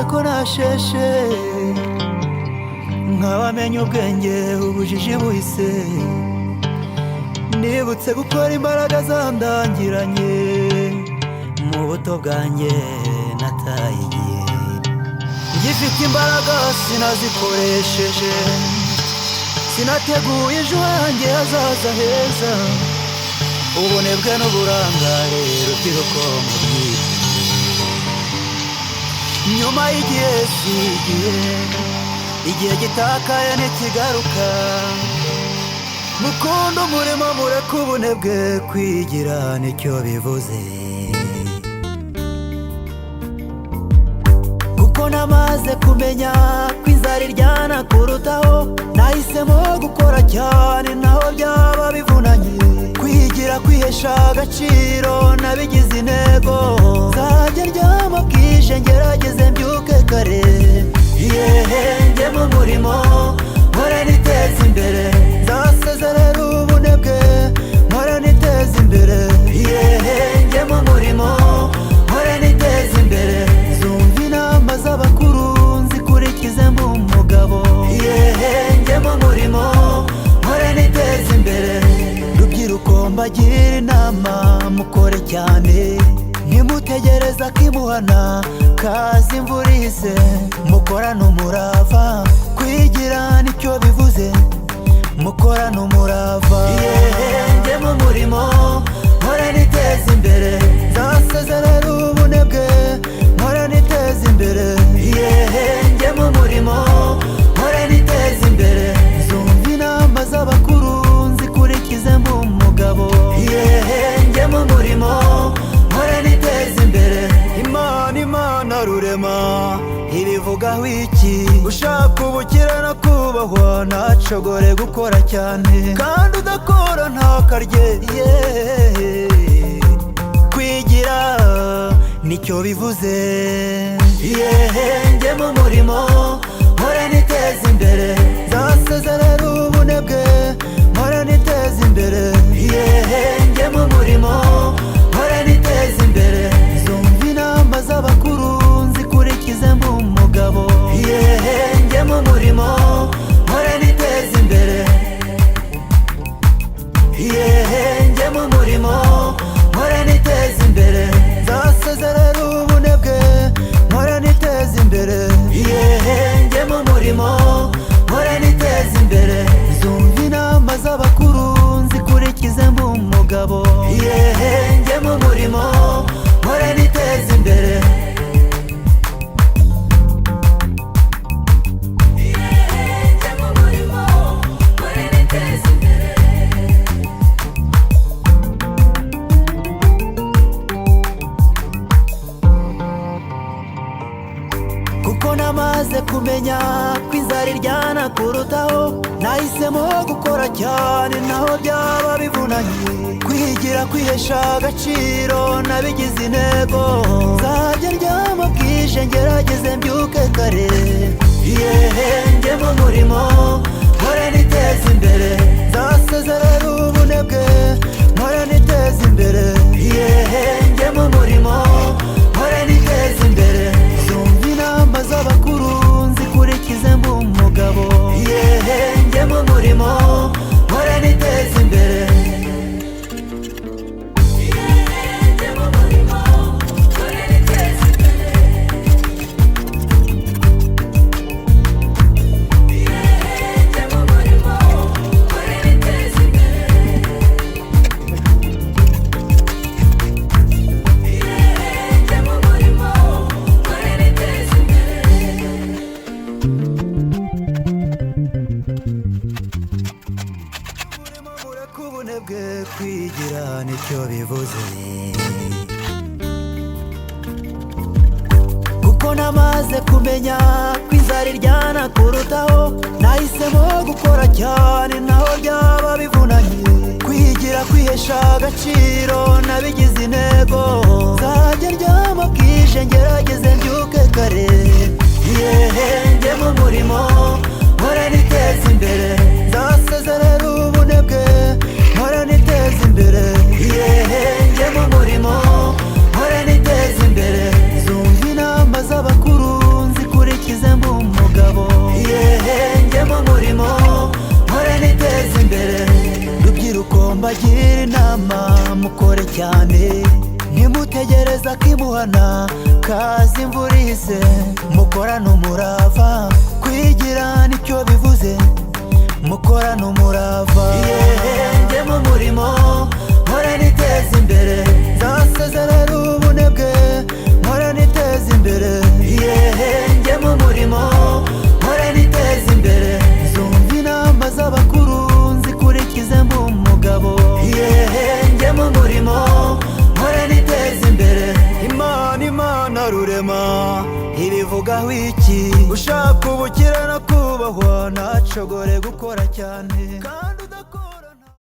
nibutse ko nasheshe nkabamenye ubwenge ubujiji buhise, nibutse gukora imbaraga zandangiranye mu buto bwanjye nataye igihe, ngifite imbaraga sinazikoresheje, sinateguye ejo hanjye hazaza heza, ubunebwe n'uburangare rubyiruko mubwire, nyuma y'igihe si igihe gitakaye ntikigaruka, mukunda umurimo mureke ubunebwe, kwigira nicyo bivuze, kuko namaze kumenya ko inzara iryana kurutaho, nahisemo gukora cyane naho byaba bivunanye, kwigira kwihesha agaciro nabigize intego, nzajya ndyama bwije ngerageze mbyuke kare, njye mu murimo mpore niteza imbere, nzasezerera ubunebwe mpore niteza imbere, njye mu murimo mpore niteza imbere, zumva inama z'abakuru nzikurikize mbe umugabo, njye mu murimo mpore niteza imbere, rubyiruko mbagira inama mukore cyane, ntimutegereza kimuhana kazi imvura ihise, mukorane umurava, kwigira nicyo bivuze, mukorane umurava, njye mu murimo mpore niteza imbere, nzasezerera ubunebwe mpore niteza imbere, njye mu murimo mpore niteza imbere, zumva inama z'abakuru nzikurikize mbe umugabo, njye mu murimo mpore niteza imbere, Imana rurema ibivugaho iki, ushaka ubukire no kubahwa ntacogore gukora cyane, kandi udakora ntakarye, kwigira nicyo bivuze, njye mu murimo mpore niteza imbere, nzasezerera ubunebwe mpore niteza imbere, njye mu murimo mpore niteza imbere, zumva inama z'abakuru nzikurikize mbe umugabo, njye mu murimo mpore niteza imbere, njye mu murimo mpore niteza imbere, nzasezerera ubunebwe mpore niteza imbere, njye mu murimo mpore niteza imbere, zumva inama z'abakuru nzikurikize mbe umugabo, njye mu murimo mpore niteza imbere, kuko namaze kumenya ko inzara iryana kurutaho, nahisemo gukora cyane naho byaba bivunanye, kwigira kwihesha agaciro nabigize intego, nzajya ndyama bwije ngerageze mbyuke kare, njye mu murimo mpore niteza imbere, nzasezerera ubunebwe mpore niteza imbere, njye mu murimo mpore niteza imbere, zumva inama z'abakuru nzikurikize mbe umugabo, njye mu murimo mpore niteza imbere, njye mu murimo mpore niteza imbere, njye mu murimo mpore niteza imbere, njye mu murimo mpore niteza imbere, umurimo mureke ubunebwe, kwigira nicyo bivuze, kuko namaze kumenya ko inzara iryana kurutaho, nahisemo gukora cyane naho byaba bivunanye, kwigira kwihesha agaciro nabigize intego, nzajya ndyama bwije ngerageze mbyuke kare, njye mu murimo mpore niteza imbere, nzasezerera ubunebwe mpore niteza imbere, njye mu murimo mpore niteza imbere, zumva inama z'abakuru cyane, ntimutegereza kimuhana kazi imvura ihise. Mukorane umurava, kwigira nicyo bivuze, mukorane umurava. Njye mu murimo mpora niteza imbere, nzasezerera ubunebwe mpora niteza imbere. Njye mu murimo mpora niteza imbere, zumva inama z'abakuru nzikurikize mba umugabo. Njye mu murimo mpora niteza imbere. Imana rurema ibivugaho iki? Ushaka ubukire no kubahwa ntacogore gukora cyane.